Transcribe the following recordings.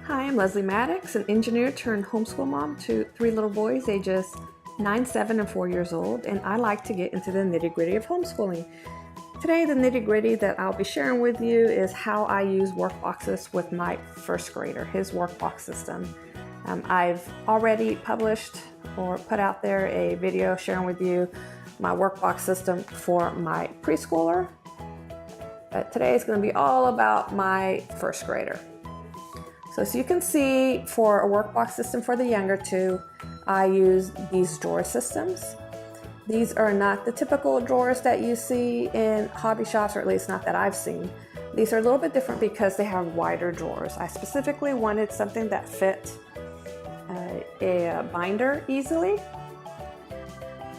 Hi, I'm Leslie Maddox, an engineer turned homeschool mom to 3 little boys ages 9, 7, and 4 years old, and I like to get into the nitty-gritty of homeschooling. Today, the nitty-gritty that I'll be sharing with you is how I use Workboxes with my first grader, his Workbox system. I've already published or put out there a video sharing with you my Workbox system for my preschooler. Today is going to be all about my first grader. So as you can see, for a Workbox system for the younger two, I use these drawer systems. These are not the typical drawers that you see in hobby shops, or at least not that I've seen. These are a little bit different because they have wider drawers. I specifically wanted something that fit a binder easily.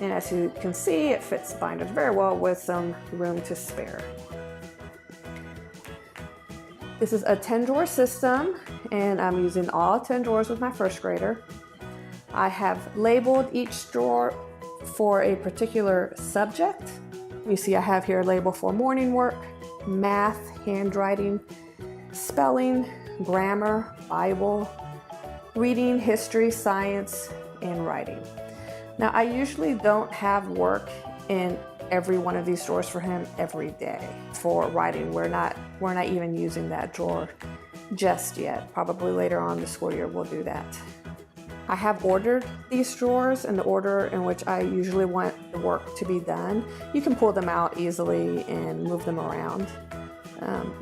And as you can see, it fits binders very well with some room to spare. This is a 10 drawer system, and I'm using all 10 drawers with my first grader. I have labeled each drawer for a particular subject. You see I have here a label for morning work, math, handwriting, spelling, grammar, Bible, reading, history, science, and writing. Now I usually don't have work in every one of these drawers for him every day. For writing, we're not even using that drawer just yet. Probably later on in the school year we'll do that. I have ordered these drawers in the order in which I usually want the work to be done. You can pull them out easily and move them around,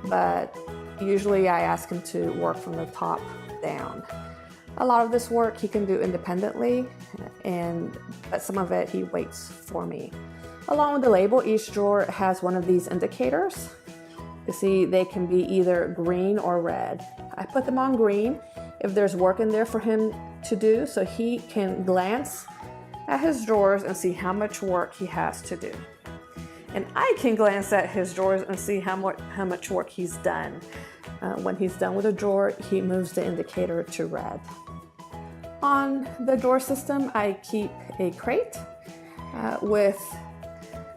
but usually I ask him to work from the top down. A lot of this work he can do independently, but some of it he waits for me. Along with the label, each drawer has one of these indicators. You see, they can be either green or red. I put them on green if there's work in there for him to do, so he can glance at his drawers and see how much work he has to do. And I can glance at his drawers and see how much work he's done. When he's done with a drawer, he moves the indicator to red. On the drawer system, I keep a crate with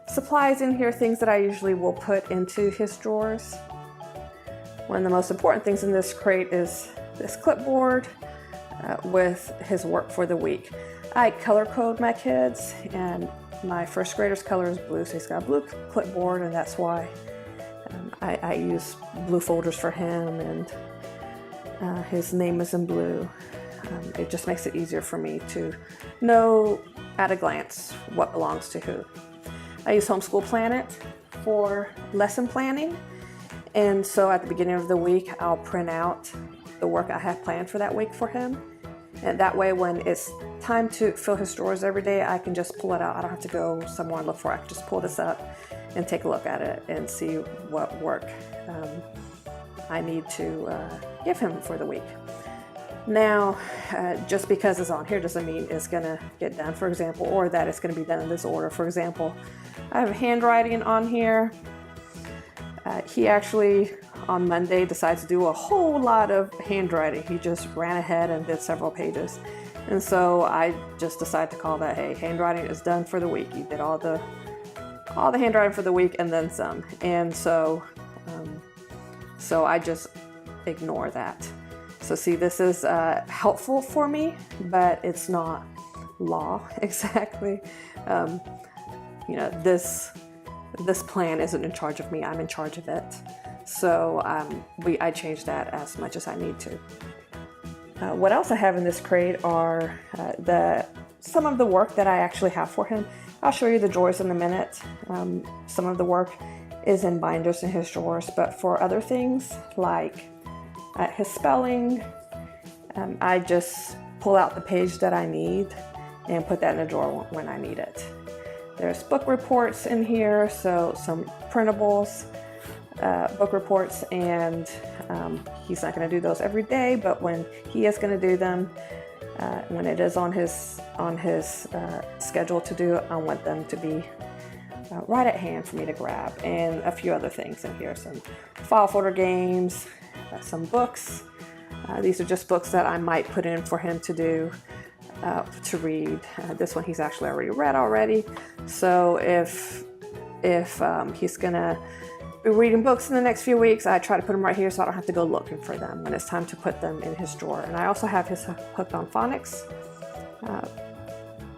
supplies in here, things that I usually will put into his drawers. One of the most important things in this crate is this clipboard with his work for the week. I color code my kids, and my first grader's color is blue, so he's got a blue clipboard, and that's why I use blue folders for him, and his name is in blue. It just makes it easier for me to know at a glance what belongs to who. I use Homeschool Planet for lesson planning, and so at the beginning of the week I'll print out the work I have planned for that week for him, and that way when it's time to fill his drawers every day, I can just pull it out. I don't have to go somewhere and look for it. I can just pull this up and take a look at it and see what work I need to give him for the week. Now, just because it's on here doesn't mean it's going to get done, for example, or that it's going to be done in this order. For example, I have handwriting on here. He actually, on Monday, decides to do a whole lot of handwriting. He just ran ahead and did several pages. And so I just decided to call that, hey, handwriting is done for the week. You did all the handwriting for the week and then some. And so I just ignore that. So see, this is helpful for me, but it's not law exactly. This plan isn't in charge of me. I'm in charge of it. So I change that as much as I need to. What else I have in this crate are some of the work that I actually have for him. I'll show you the drawers in a minute. Some of the work is in binders in his drawers, but for other things like his spelling, I just pull out the page that I need and put that in a drawer when I need it. There's book reports in here, so some printables, book reports, and he's not going to do those every day, but when he is going to do them, when it is on his schedule to do, I want them to be right at hand for me to grab, and a few other things in here, some file folder games, some books. These are just books that I might put in for him to do, to read. This one he's actually already read already. So if he's gonna be reading books in the next few weeks, I try to put them right here so I don't have to go looking for them when it's time to put them in his drawer. And I also have his Hooked on Phonics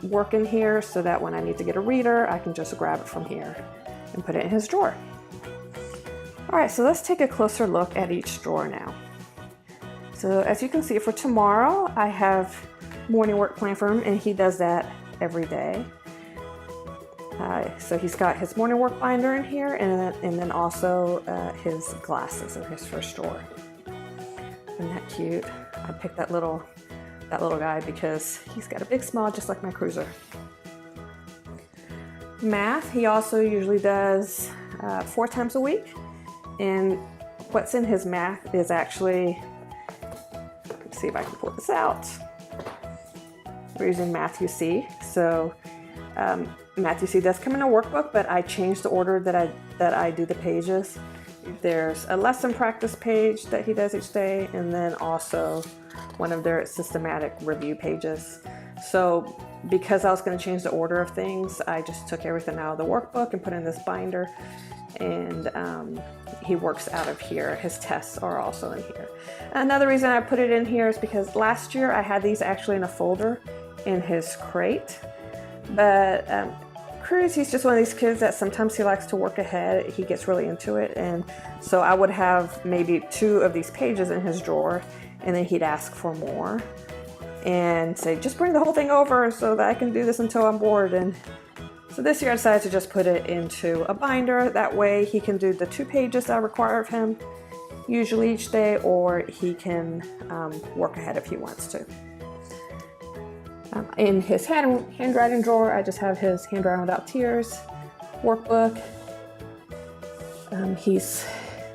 work in here so that when I need to get a reader, I can just grab it from here and put it in his drawer. All right, so let's take a closer look at each drawer now. So as you can see, for tomorrow, I have morning work plan for him, and he does that every day. So he's got his morning work binder in here, and then also his glasses in his first drawer. Isn't that cute? I picked that little guy because he's got a big smile just like my cruiser. Math, he also usually does 4 times a week, and what's in his math is actually, let's see if I can pull this out. We're using Matthew C. So Matthew C does come in a workbook, but I changed the order that I do the pages. There's a lesson practice page that he does each day, and then also one of their systematic review pages. So because I was going to change the order of things, I just took everything out of the workbook and put in this binder, and he works out of here. His tests are also in here. Another reason I put it in here is because last year I had these actually in a folder in his crate, but Cruz, he's just one of these kids that sometimes he likes to work ahead. He gets really into it, and so I would have maybe 2 of these pages in his drawer, and then he'd ask for more and say, just bring the whole thing over so that I can do this until I'm bored. And so this year I decided to just put it into a binder. That way he can do the 2 pages I require of him usually each day, or he can work ahead if he wants to. In his handwriting drawer, I just have his Handwriting Without Tears workbook. He's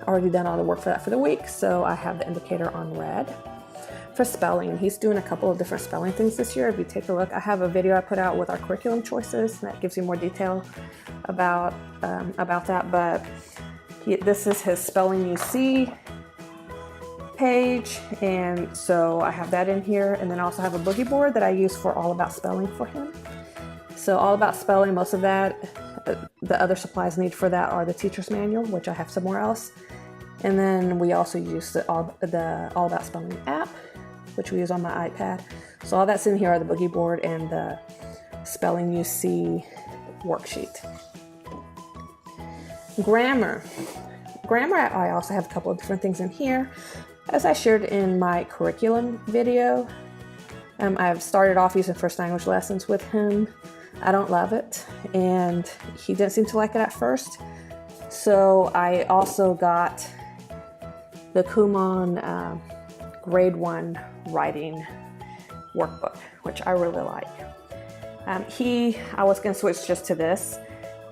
already done all the work for that for the week, so I have the indicator on red. For spelling, he's doing a couple of different spelling things this year. If you take a look, I have a video I put out with our curriculum choices that gives you more detail about that, but this is his Spelling You See page, and so I have that in here, and then I also have a boogie board that I use for All About Spelling for him. So All About Spelling, most of that, the other supplies needed for that are the teacher's manual, which I have somewhere else, and then we also use the All About Spelling app, which we use on my iPad. So all that's in here are the boogie board and the Spelling You See worksheet. Grammar, I also have a couple of different things in here. As I shared in my curriculum video, I've started off using first language lessons with him. I don't love it, and he didn't seem to like it at first. So I also got the Kumon grade 1 writing workbook, which I really like. I was going to switch just to this,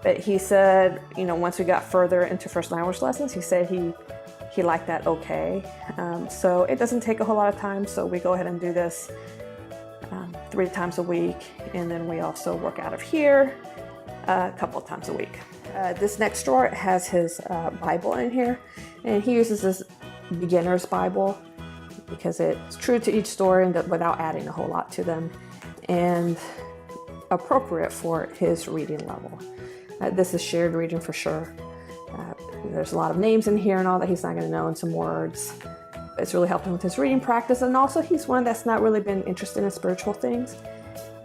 but he said, once we got further into first language lessons, he said he liked that okay. So it doesn't take a whole lot of time, so we go ahead and do this 3 times a week, and then we also work out of here a couple of times a week. This next drawer has his Bible in here, and he uses this beginner's Bible because it's true to each story and without adding a whole lot to them, and appropriate for his reading level. This is shared reading for sure. There's a lot of names in here and all that he's not going to know, and some words. It's really helped him with his reading practice, and also he's one that's not really been interested in spiritual things,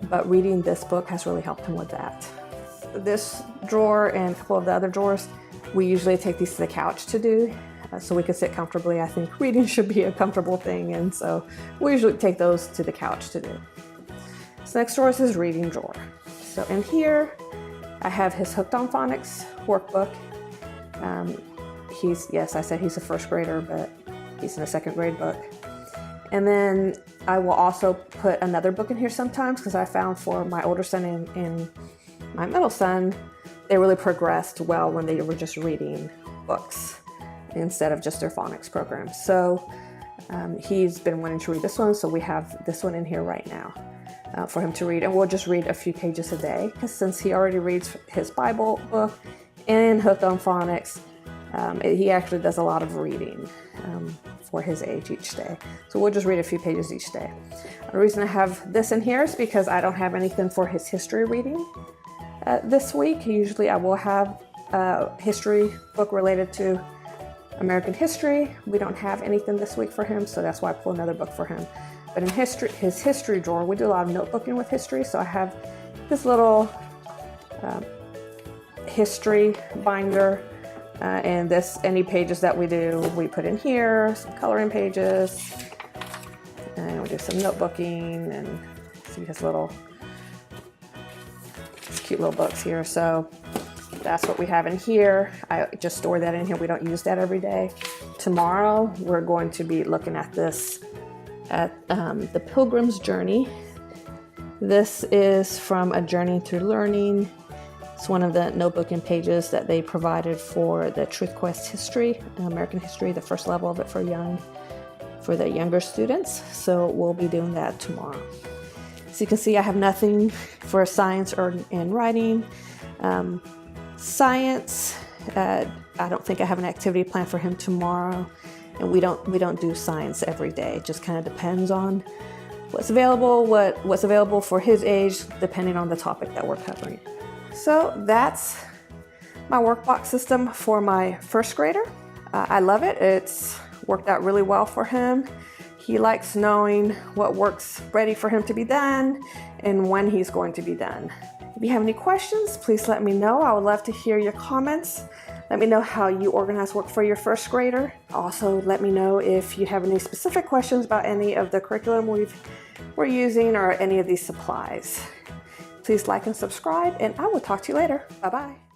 but reading this book has really helped him with that. This drawer and a couple of the other drawers, we usually take these to the couch to do, so we can sit comfortably. I think reading should be a comfortable thing, and so we usually take those to the couch to do. This next drawer is his reading drawer. So in here, I have his Hooked on Phonics workbook. Yes, I said he's a first grader, but he's in a second grade book. And then I will also put another book in here sometimes, because I found for my older son and my middle son, they really progressed well when they were just reading books instead of just their phonics program. So he's been wanting to read this one, so we have this one in here right now for him to read. And we'll just read a few pages a day, because since he already reads his Bible book and Hooked on Phonics, he actually does a lot of reading for his age each day. So we'll just read a few pages each day. The reason I have this in here is because I don't have anything for his history reading this week. Usually I will have history book related to American history. We don't have anything this week for him, so that's why I pulled another book for him. But in his history drawer, we do a lot of notebooking with history, so I have this little history binder, and any pages that we do, we put in here, some coloring pages, and we do some notebooking, and see his cute little books here. So that's what we have in here. I just store that in here. We don't use that every day. Tomorrow, we're going to be looking at this, the Pilgrim's Journey. This is from A Journey Through Learning. It's one of the notebooking pages that they provided for the Truth Quest history, American history, the first level of it for the younger students. So we'll be doing that tomorrow. So you can see I have nothing for science or in writing. Science, I don't think I have an activity planned for him tomorrow, and we don't do science every day. It just kind of depends on what's available for his age, depending on the topic that we're covering. So that's my workbox system for my first grader. I love it. It's worked out really well for him. He likes knowing what work's ready for him to be done and when he's going to be done. If you have any questions, please let me know. I would love to hear your comments. Let me know how you organize work for your first grader. Also, let me know if you have any specific questions about any of the curriculum we're using or any of these supplies. Please like and subscribe, and I will talk to you later. Bye-bye.